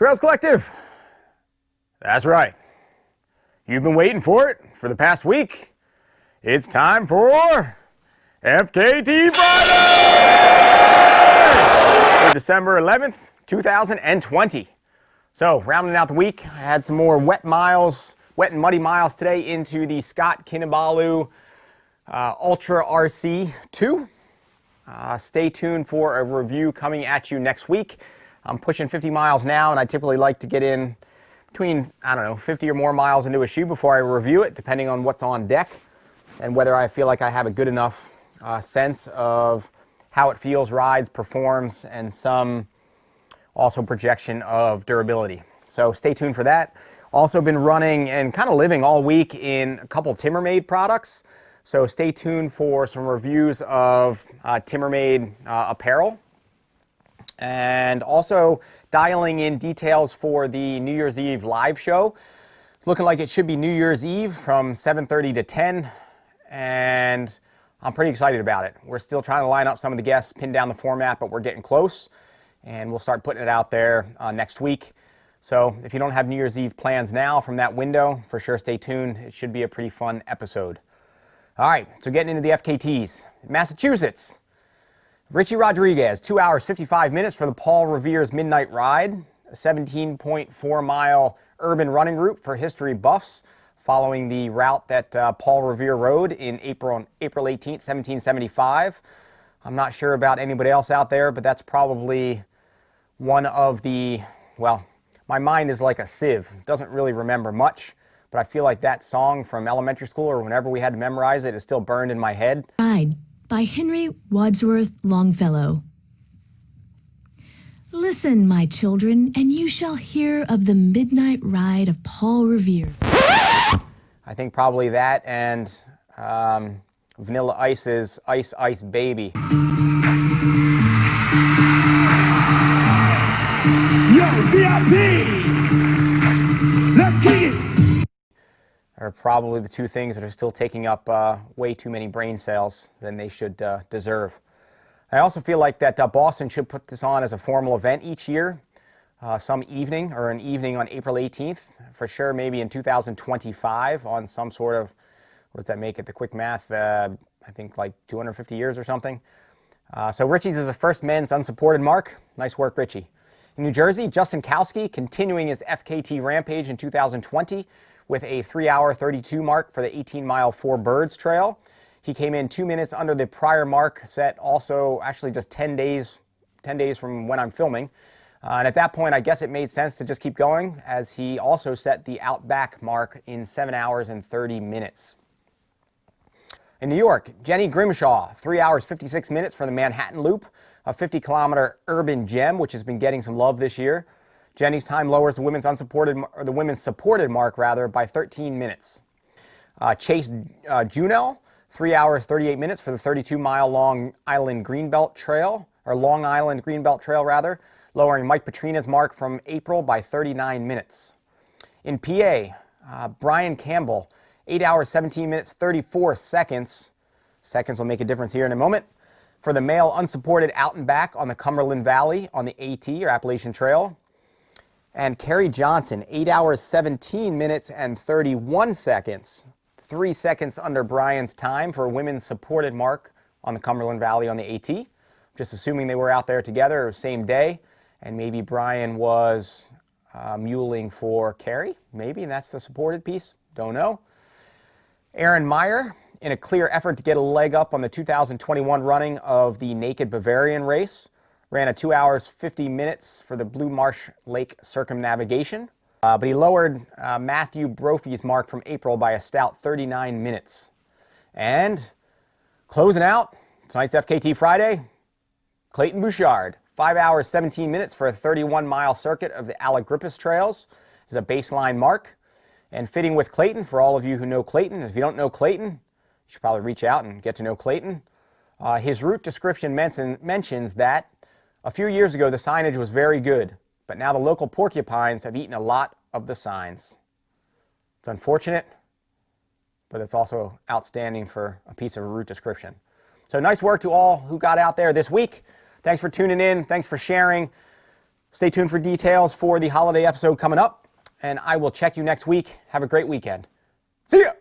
Trails Collective. That's right. You've been waiting for it for the past week. It's time for FKT Friday! For December 11th, 2020. So, rounding out the week, I had some more wet and muddy miles today into the Scott Kinabalu Ultra RC 2. Stay tuned for a review coming at you next week. I'm pushing 50 miles now, and I typically like to get in between, 50 or more miles into a shoe before I review it, depending on what's on deck and whether I feel like I have a good enough sense of how it feels, rides, performs, and some also projection of durability. So stay tuned for that. Also been running and kind of living all week in a couple TimberMade products. So stay tuned for some reviews of TimberMade apparel. And also dialing in details for the New Year's Eve live show. It's looking like it should be New Year's Eve from 7:30 to 10. And I'm pretty excited about it. We're still trying to line up some of the guests, pin down the format, but we're getting close. And we'll start putting it out there next week. So if you don't have New Year's Eve plans now from that window, for sure stay tuned. It should be a pretty fun episode. All right, so getting into the FKTs. Massachusetts. Richie Rodriguez, 2 hours, 55 minutes for the Paul Revere's Midnight Ride, a 17.4-mile urban running route for history buffs, following the route that Paul Revere rode in April 18th, 1775. I'm not sure about anybody else out there, but that's probably one of the, well, my mind is like a sieve. Doesn't really remember much, but I feel like that song from elementary school or whenever we had to memorize it is still burned in my head. Ride by Henry Wadsworth Longfellow. Listen, my children, and you shall hear of the midnight ride of Paul Revere. I think probably that and Vanilla Ice's Ice Ice Baby. Yo, VIP! Let's kick it! Are probably the two things that are still taking up way too many brain cells than they should deserve. I also feel like that Boston should put this on as a formal event each year, some evening or an evening on April 18th, for sure maybe in 2025 on some sort of, what does that make it, the quick math, I think like 250 years or something. So Richie's is the first men's unsupported mark. Nice work, Richie. In New Jersey, Justin Kousky continuing his FKT Rampage in 2020 with a 3 hour 32 mark for the 18-mile Four Birds Trail. He came in 2 minutes under the prior mark set, also actually just 10 days from when I'm filming. And at that point, I guess it made sense to just keep going, as he also set the Outback mark in 7 hours and 30 minutes. In New York, Jenny Grimshaw, 3 hours 56 minutes for the Manhattan Loop, a 50-kilometer urban gem, which has been getting some love this year. Jenny's time lowers the women's supported mark by 13 minutes. Chase Junell, 3 hours 38 minutes for the 32-mile Long Island Greenbelt Trail, lowering Mike Petrina's mark from April by 39 minutes. In PA, Brian Campbell, 8 hours 17 minutes 34 seconds. Seconds will make a difference here in a moment. For the male unsupported out and back on the Cumberland Valley on the AT, or Appalachian Trail. And Carrie Johnson, 8 hours 17 minutes and 31 seconds. 3 seconds under Brian's time for a women's supported mark on the Cumberland Valley on the AT. Just assuming they were out there together, same day. And maybe Brian was muling for Carrie, maybe, and that's the supported piece. Don't know. Aaron Meyer, in a clear effort to get a leg up on the 2021 running of the Naked Bavarian race, ran a 2 hours 50 minutes for the Blue Marsh Lake Circumnavigation, but he lowered Matthew Brophy's mark from April by a stout 39 minutes. And closing out tonight's FKT Friday, Clayton Bouchard, 5 hours 17 minutes for a 31-mile circuit of the Allegrippis trails is a baseline mark. And fitting with Clayton, for all of you who know Clayton, if you don't know Clayton, you should probably reach out and get to know Clayton. His route description mentions that a few years ago the signage was very good, but now the local porcupines have eaten a lot of the signs. It's unfortunate, but it's also outstanding for a piece of a route description. So nice work to all who got out there this week. Thanks for tuning in. Thanks for sharing. Stay tuned for details for the holiday episode coming up, and I will check you next week. Have a great weekend. See ya!